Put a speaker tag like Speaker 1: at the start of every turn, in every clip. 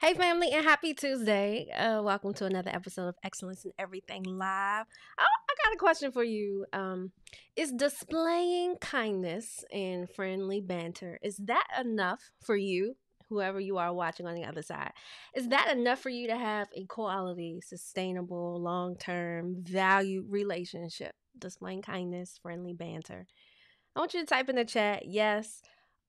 Speaker 1: Hey, family, and happy Tuesday. Welcome to another episode of Excellence in Everything Live. I got a question for you. Is displaying kindness and friendly banter, is that enough for you, whoever you are watching on the other side? Is that enough for you to have a quality, sustainable, long term, valued relationship? Displaying kindness, friendly banter. I want you to type in the chat yes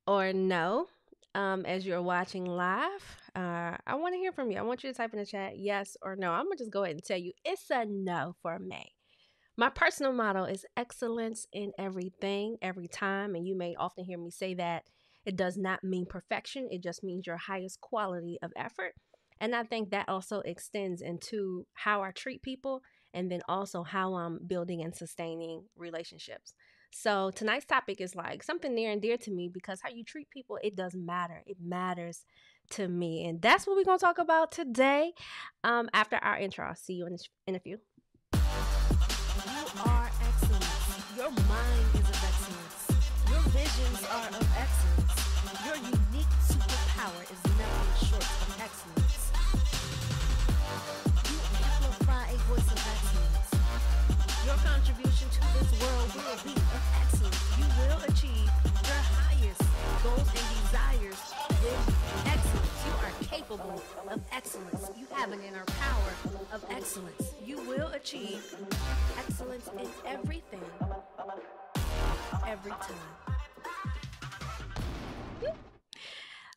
Speaker 1: or no as you're watching live. I want to hear from you. I want you to type in the chat yes or no. I'm going to just go ahead and tell you it's a no for me. My personal motto is excellence in everything, every time. And you may often hear me say that it does not mean perfection, it just means your highest quality of effort. And I think that also extends into how I treat people and then also how I'm building and sustaining relationships. So tonight's topic is like something near and dear to me because how you treat people, it does matter. It matters to me. And that's what we're going to talk about today after our intro. I'll see you in a few. You are excellence. Your mind is of excellence. Your visions are of excellence. Your unique superpower is nothing short of excellence. You amplify a voice of excellence. Your contribution to this world will be of excellence. You will achieve your highest goals and desires with excellence. You are capable of excellence. You have an inner power of excellence. You will achieve excellence in everything, every time.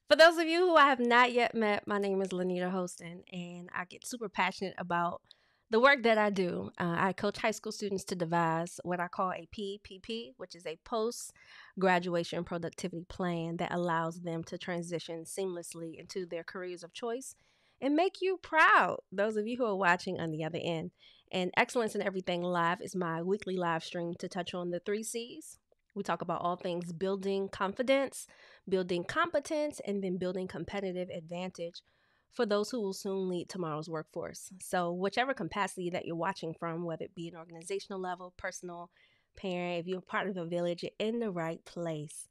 Speaker 1: For those of you who I have not yet met, my name is Linnita Hosten, and I get super passionate about the work that I do. I coach high school students to devise what I call a PPP, which is a post-graduation productivity plan that allows them to transition seamlessly into their careers of choice and make you proud, those of you who are watching on the other end. And Excellence in Everything Live is my weekly live stream to touch on the 3 C's. We talk about all things building confidence, building competence, and then building competitive advantage for those who will soon lead tomorrow's workforce. So whichever capacity that you're watching from, whether it be an organizational level, personal, parent, if you're part of a village, you're in the right place.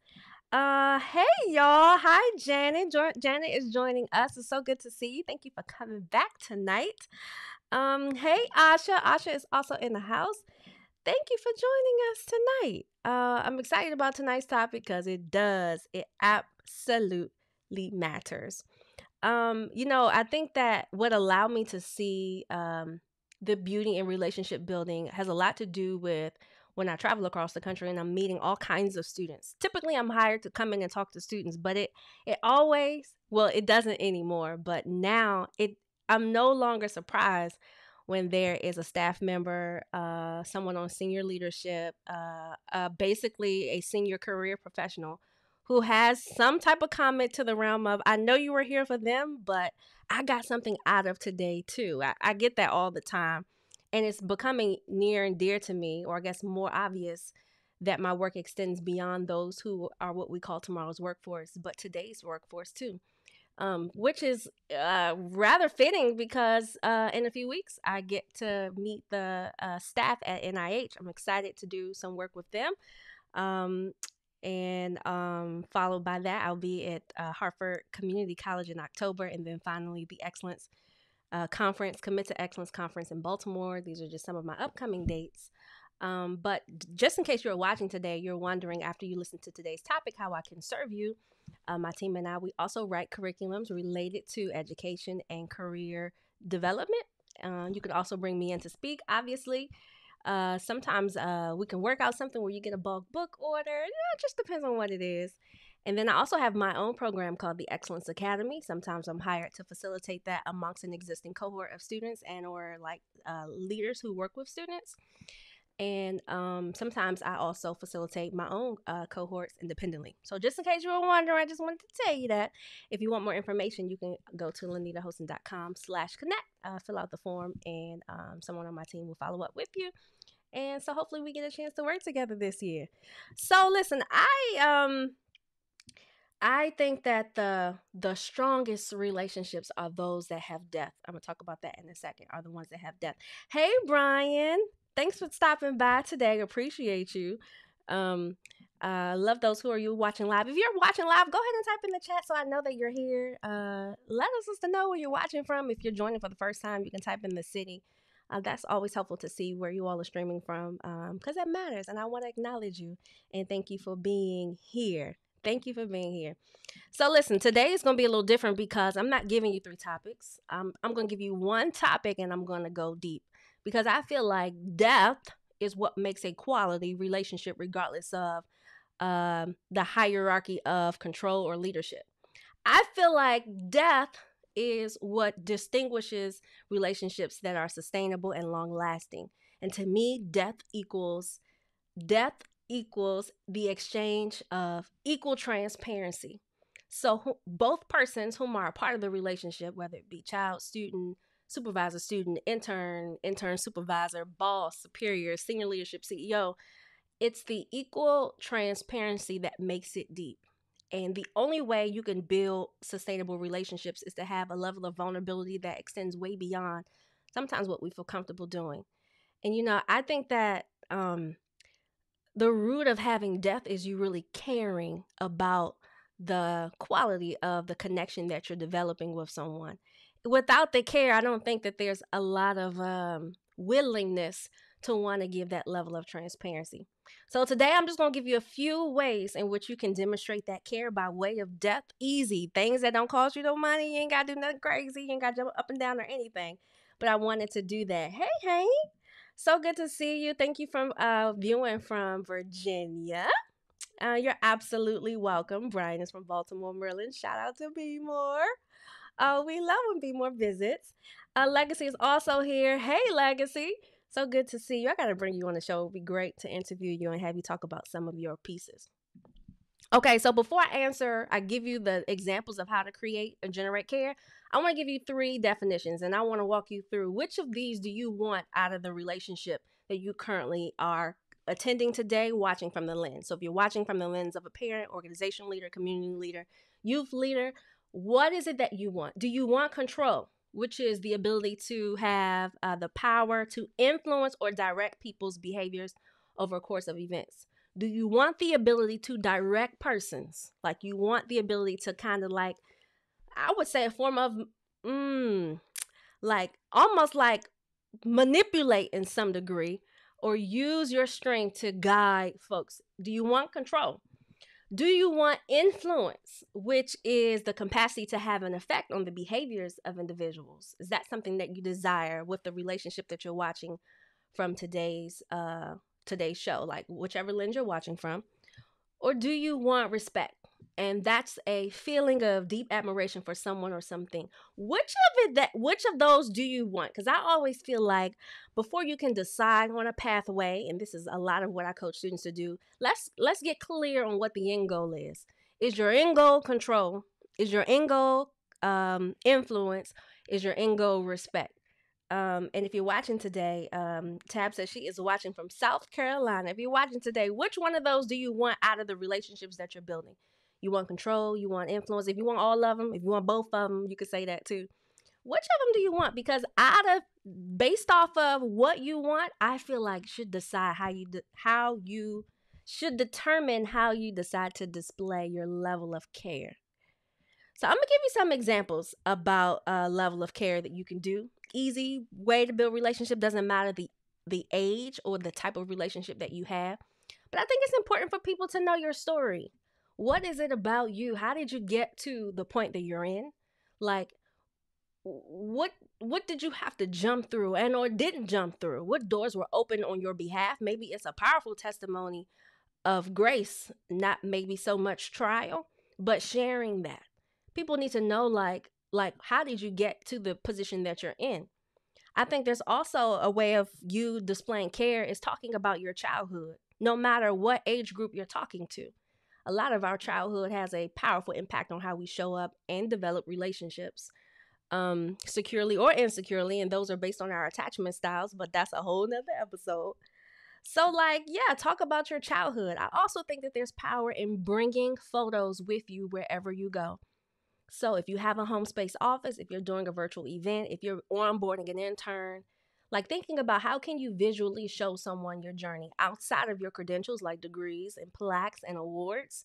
Speaker 1: Hey y'all. Hi Janet. Janet is joining us. It's so good to see you. Thank you for coming back tonight. Hey Asha. Asha is also in the house. Thank you for joining us tonight. I'm excited about tonight's topic because it absolutely matters. I think that what allowed me to see the beauty in relationship building has a lot to do with when I travel across the country and I'm meeting all kinds of students. Typically, I'm hired to come in and talk to students, but it always, well, it doesn't anymore. But now I'm no longer surprised when there is a staff member, someone on senior leadership, basically a senior career professional who has some type of comment to the realm of, I know you were here for them, but I got something out of today too. I get that all the time. And it's becoming near and dear to me, or I guess more obvious, that my work extends beyond those who are what we call tomorrow's workforce, but today's workforce too. Which is rather fitting because in a few weeks I get to meet the staff at NIH. I'm excited to do some work with them. And followed by that, I'll be at Hartford Community College in October. And then finally, the Excellence Conference, Commit to Excellence Conference in Baltimore. These are just some of my upcoming dates. But just in case you're watching today, you're wondering after you listen to today's topic how I can serve you. My team and I, we also write curriculums related to education and career development. You could also bring me in to speak, obviously. Sometimes we can work out something where you get a bulk book order. It just depends on what it is. And then I also have my own program called the Excellence Academy. Sometimes I'm hired to facilitate that amongst an existing cohort of students and or leaders who work with students. And sometimes I also facilitate my own cohorts independently. So just in case you were wondering, I just wanted to tell you that. If you want more information, you can go to linnitahosten.com/connect, fill out the form, and someone on my team will follow up with you. And so hopefully we get a chance to work together this year. So listen, I think that the strongest relationships are those that have depth. I'm going to talk about that in a second, are the ones that have depth. Hey, Brian. Thanks for stopping by today. Appreciate you. Um, love those who are you watching live. If you're watching live, go ahead and type in the chat so I know that you're here. Let us know where you're watching from. If you're joining for the first time, you can type in the city. That's always helpful to see where you all are streaming from, because that matters. And I want to acknowledge you and thank you for being here. Thank you for being here. So listen, today is going to be a little different because I'm not giving you three topics. I'm going to give you one topic and I'm going to go deep because I feel like depth is what makes a quality relationship regardless of the hierarchy of control or leadership. I feel like depth is what distinguishes relationships that are sustainable and long lasting. And to me, depth equals the exchange of equal transparency. So both persons whom are a part of the relationship, whether it be child, student, supervisor, student, intern, supervisor, boss, superior, senior leadership, CEO, it's the equal transparency that makes it deep. And the only way you can build sustainable relationships is to have a level of vulnerability that extends way beyond sometimes what we feel comfortable doing. And I think that the root of having depth is you really caring about the quality of the connection that you're developing with someone. Without the care, I don't think that there's a lot of willingness to want to give that level of transparency. So today I'm just going to give you a few ways in which you can demonstrate that care by way of depth. Easy things that don't cost you no money. You ain't got to do nothing crazy. You ain't got to jump up and down or anything. But I wanted to do that. Hey. So good to see you. Thank you for viewing from Virginia. You're absolutely welcome. Brian is from Baltimore, Maryland. Shout out to Be More. We love when Be More visits. Legacy is also here. Hey, Legacy. So good to see you. I got to bring you on the show. It would be great to interview you and have you talk about some of your pieces. Okay, so before I give you the examples of how to create and generate care. I want to give you three definitions, and I want to walk you through which of these do you want out of the relationship that you currently are attending today, watching from the lens. So if you're watching from the lens of a parent, organization leader, community leader, youth leader, what is it that you want? Do you want control, which is the ability to have the power to influence or direct people's behaviors over a course of events? Do you want the ability to direct persons? Like you want the ability to kind of like, I would say a form of, like almost like manipulate in some degree or use your strength to guide folks? Do you want control? Do you want influence, which is the capacity to have an effect on the behaviors of individuals? Is that something that you desire with the relationship that you're watching from today's show, like whichever lens you're watching from? Or do you want respect? And that's a feeling of deep admiration for someone or something. Which of those do you want? Because I always feel like before you can decide on a pathway, and this is a lot of what I coach students to do, let's get clear on what the end goal is. Is your end goal control? Is your end goal influence? Is your end goal respect? And if you're watching today, Tab says she is watching from South Carolina. If you're watching today, which one of those do you want out of the relationships that you're building? You want control, you want influence. If you want all of them, if you want both of them, you could say that too. Which of them do you want? Because based off of what you want, I feel like should decide how you should determine how you decide to display your level of care. So I'm gonna give you some examples about a level of care that you can do. Easy way to build relationship. Doesn't matter the age or the type of relationship that you have. But I think it's important for people to know your story. What is it about you? How did you get to the point that you're in? Like, what did you have to jump through and or didn't jump through? What doors were open on your behalf? Maybe it's a powerful testimony of grace, not maybe so much trial, but sharing that. People need to know like how did you get to the position that you're in? I think there's also a way of you displaying care is talking about your childhood, no matter what age group you're talking to. A lot of our childhood has a powerful impact on how we show up and develop relationships, securely or insecurely. And those are based on our attachment styles, but that's a whole nother episode. So talk about your childhood. I also think that there's power in bringing photos with you wherever you go. So if you have a home space office, if you're doing a virtual event, if you're onboarding an intern, Like thinking about how can you visually show someone your journey outside of your credentials like degrees and plaques and awards.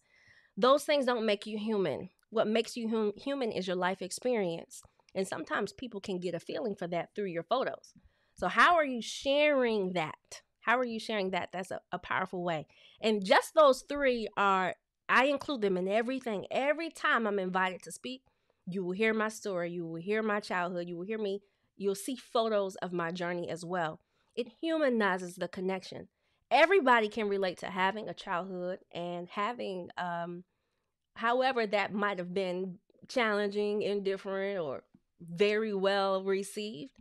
Speaker 1: Those things don't make you human. What makes you human is your life experience. And sometimes people can get a feeling for that through your photos. So, how are you sharing that? How are you sharing that? That's a powerful way. And just those three are, I include them in everything. Every time I'm invited to speak, you will hear my story. You will hear my childhood. You will hear me. You'll see photos of my journey as well. It humanizes the connection. Everybody can relate to having a childhood and having however that might have been challenging, indifferent, or very well received.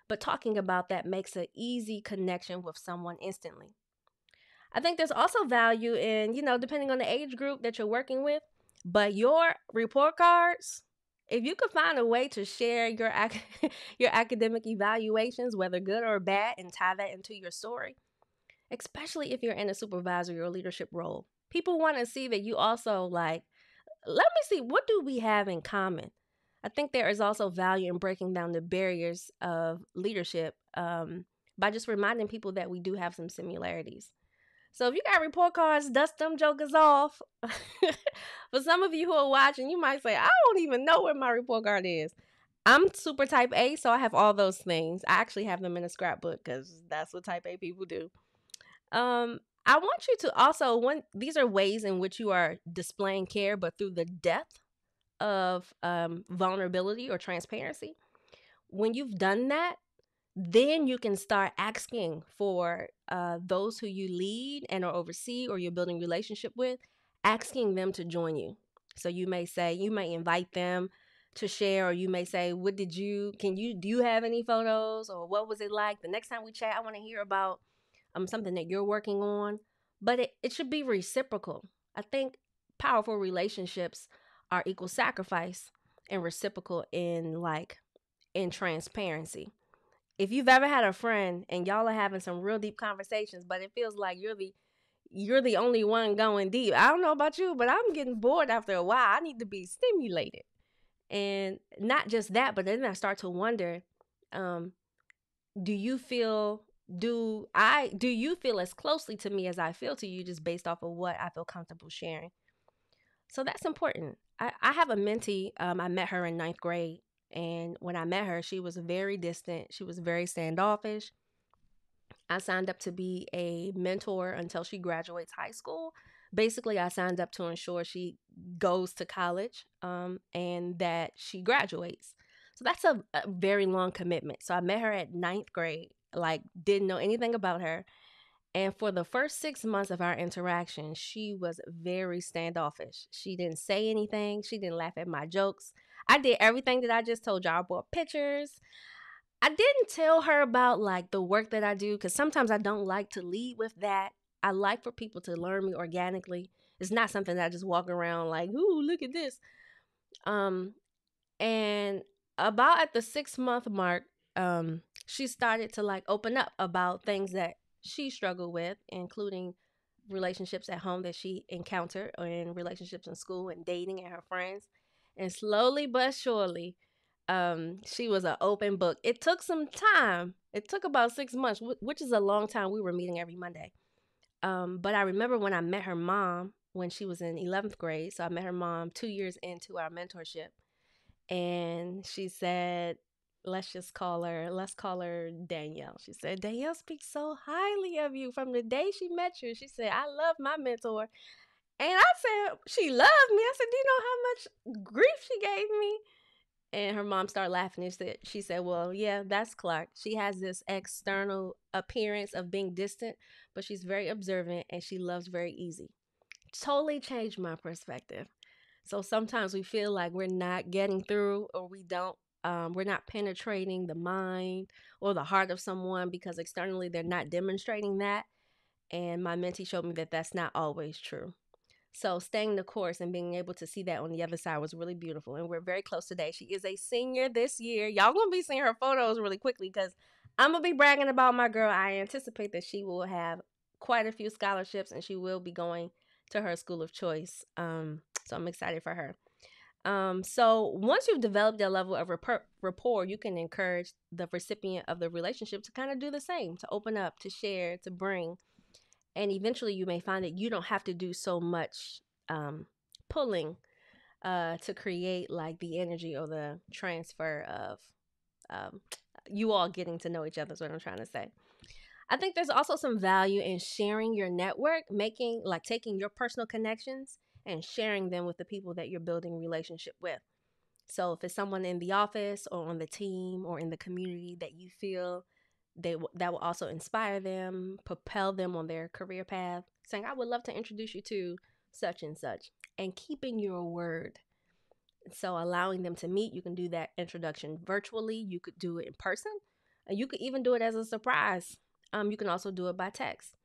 Speaker 1: But talking about that makes an easy connection with someone instantly. I think there's also value in, depending on the age group that you're working with, but your report cards, if you could find a way to share your your academic evaluations, whether good or bad, and tie that into your story, especially if you're in a supervisory or leadership role, people want to see that you also like, let me see, what do we have in common? I think there is also value in breaking down the barriers of leadership by just reminding people that we do have some similarities. So if you got report cards, dust them jokers off. For some of you who are watching, you might say, I don't even know where my report card is. I'm super type A, so I have all those things. I actually have them in a scrapbook because that's what type A people do. I want you to also, these are ways in which you are displaying care, but through the depth of vulnerability or transparency. When you've done that, then you can start asking for those who you lead and or oversee or you're building relationship with, asking them to join you. So you may invite them to share, or you may say, do you have any photos, or what was it like? The next time we chat, I want to hear about something that you're working on. But it should be reciprocal. I think powerful relationships are equal sacrifice and reciprocal in transparency. If you've ever had a friend and y'all are having some real deep conversations, but it feels like you're the only one going deep. I don't know about you, but I'm getting bored after a while. I need to be stimulated. And not just that, but then I start to wonder, um, do you feel do you feel as closely to me as I feel to you, just based off of what I feel comfortable sharing? So that's important. I have a mentee. I met her in ninth grade. And when I met her, she was very distant. She was very standoffish. I signed up to be a mentor until she graduates high school. Basically, I signed up to ensure she goes to college and that she graduates. So that's a very long commitment. So I met her at ninth grade, like, didn't know anything about her. And for the first 6 months of our interaction, she was very standoffish. She didn't say anything. She didn't laugh at my jokes. I did everything that I just told y'all. I brought pictures. I didn't tell her about like the work that I do, because sometimes I don't like to lead with that. I like for people to learn me organically. It's not something that I just walk around like, ooh, look at this. Um, and about at the 6 month mark, she started to like open up about things that she struggled with, including relationships at home that she encountered, and relationships in school and dating and her friends. And slowly but surely, she was an open book. It took some time. It took about 6 months, which is a long time. We were meeting every Monday. But I remember when I met her mom when she was in 11th grade. So I met her mom 2 years into our mentorship. And she said, let's call her Danielle. She said, Danielle speaks so highly of you from the day she met you. She said, I love my mentor. And I said, she loved me. I said, do you know how much grief she gave me? And her mom started laughing and she said, well, yeah, that's Clark. She has this external appearance of being distant, but she's very observant and she loves very easy. Totally changed my perspective. So sometimes we feel like we're not getting through, or we're not penetrating the mind or the heart of someone because externally they're not demonstrating that. And my mentee showed me that that's not always true. So staying the course and being able to see that on the other side was really beautiful. And we're very close today. She is a senior this year. Y'all going to be seeing her photos really quickly because I'm going to be bragging about my girl. I anticipate that she will have quite a few scholarships and she will be going to her school of choice. So I'm excited for her. So once you've developed that level of rapport, you can encourage the recipient of the relationship to kind of do the same, to open up, to share, to bring. And eventually you may find that you don't have to do so much pulling to create like the energy or the transfer of um, you all getting to know each other is what I'm trying to say. I think there's also some value in sharing your network, making like taking your personal connections and sharing them with the people that you're building relationship with. So if it's someone in the office or on the team or in the community that you feel that will also inspire them, propel them on their career path, saying, I would love to introduce you to such and such, and keeping your word. So allowing them to meet, you can do that introduction virtually. You could do it in person. And you could even do it as a surprise. You can also do it by text.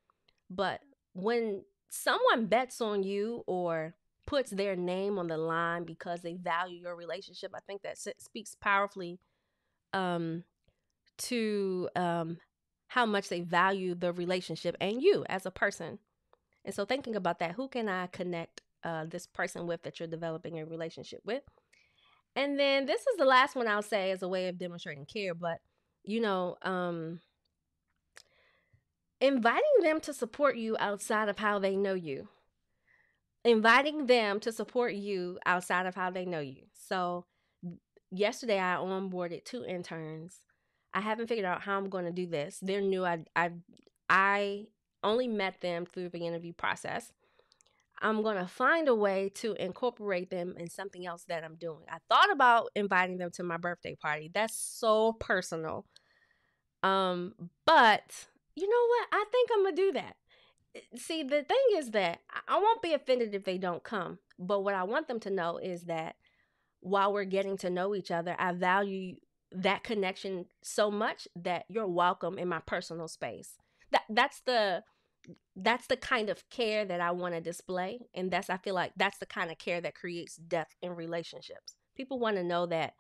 Speaker 1: But when someone bets on you or puts their name on the line because they value your relationship, I think that speaks powerfully um, to how much they value the relationship and you as a person. And so thinking about that, who can I connect this person with that you're developing a relationship with? And then this is the last one I'll say as a way of demonstrating care, but you know, inviting them to support you outside of how they know you. Inviting them to support you outside of how they know you. So yesterday I onboarded 2 interns. I haven't figured out how I'm going to do this. They're new. I only met them through the interview process. I'm going to find a way to incorporate them in something else that I'm doing. I thought about inviting them to my birthday party. That's so personal. But you know what? I think I'm going to do that. See, the thing is that I won't be offended if they don't come. But what I want them to know is that while we're getting to know each other, I value that connection so much that you're welcome in my personal space. That's the kind of care that I want to display. And I feel like that's the kind of care that creates depth in relationships. People want to know that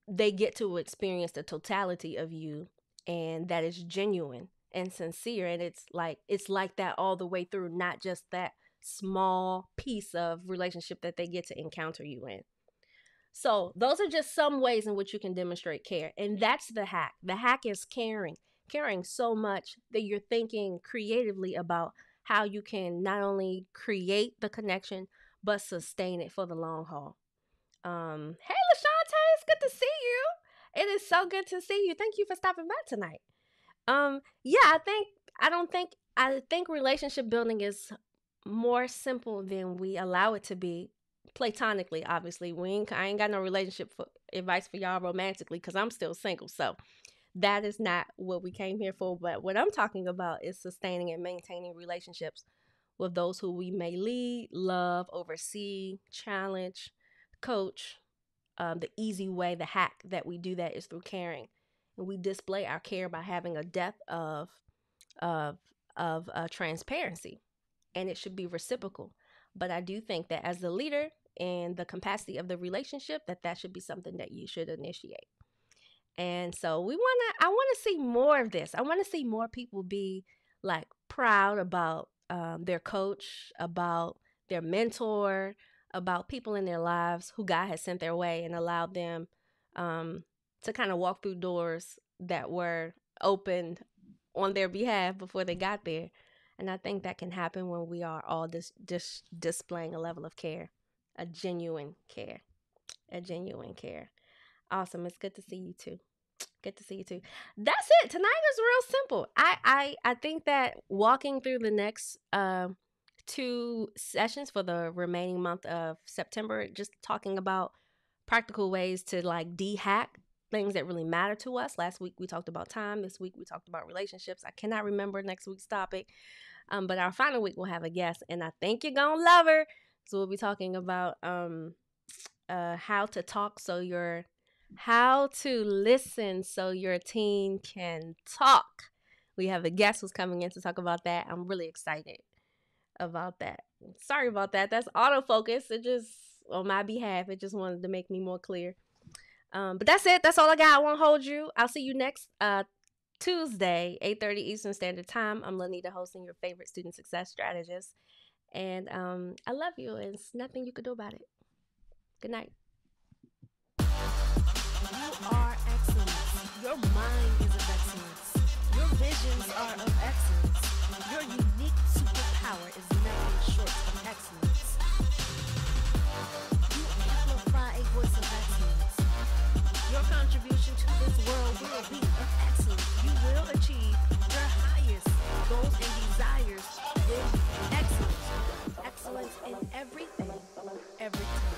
Speaker 1: they get to experience the totality of you and that is genuine and sincere. And it's like that all the way through, not just that small piece of relationship that they get to encounter you in. So those are just some ways in which you can demonstrate care. And that's the hack. The hack is caring so much that you're thinking creatively about how you can not only create the connection, but sustain it for the long haul. Hey, LaShante, it's good to see you. It is so good to see you. Thank you for stopping by tonight. Yeah, I think relationship building is more simple than we allow it to be. Platonically, obviously, I ain't got no relationship advice for y'all romantically because I'm still single. So that is not what we came here for. But what I'm talking about is sustaining and maintaining relationships with those who we may lead, love, oversee, challenge, coach. The easy way, the hack that we do that is through caring, and we display our care by having a depth of transparency, and it should be reciprocal. But I do think that as the leader and the capacity of the relationship, that should be something that you should initiate. And so I want to see more of this. I want to see more people be like proud about their coach, about their mentor, about people in their lives who God has sent their way and allowed them to kind of walk through doors that were opened on their behalf before they got there. And I think that can happen when we are all just displaying a level of care, a genuine care, a genuine care. Awesome. It's good to see you too. Good to see you too. That's it. Tonight is real simple. I think that walking through the next 2 sessions for the remaining month of September, just talking about practical ways to like de-hack things that really matter to us. Last week we talked about time. This week we talked about relationships. I cannot remember next week's topic. But our final week we'll have a guest, and I think you're gonna love her. So we'll be talking about how to listen so your teen can talk. We have a guest who's coming in to talk about that. I'm really excited about that. Sorry about that. That's autofocus. It just on my behalf. It just wanted to make me more clear. But that's it. That's all I got. I won't hold you. I'll see you next Tuesday, 8:30 Eastern Standard Time. I'm Linnita Hosten, your favorite student success strategist. And I love you, and there's nothing you can do about it. Good night.
Speaker 2: You are excellence. Your mind is of excellence. Your visions are of excellence. Your unique superpower is nothing short of excellence. You amplify a voice of excellence. Your contribution to this world will be of excellence. You will achieve your highest goals and desires with excellence. Excellence in everything, every time.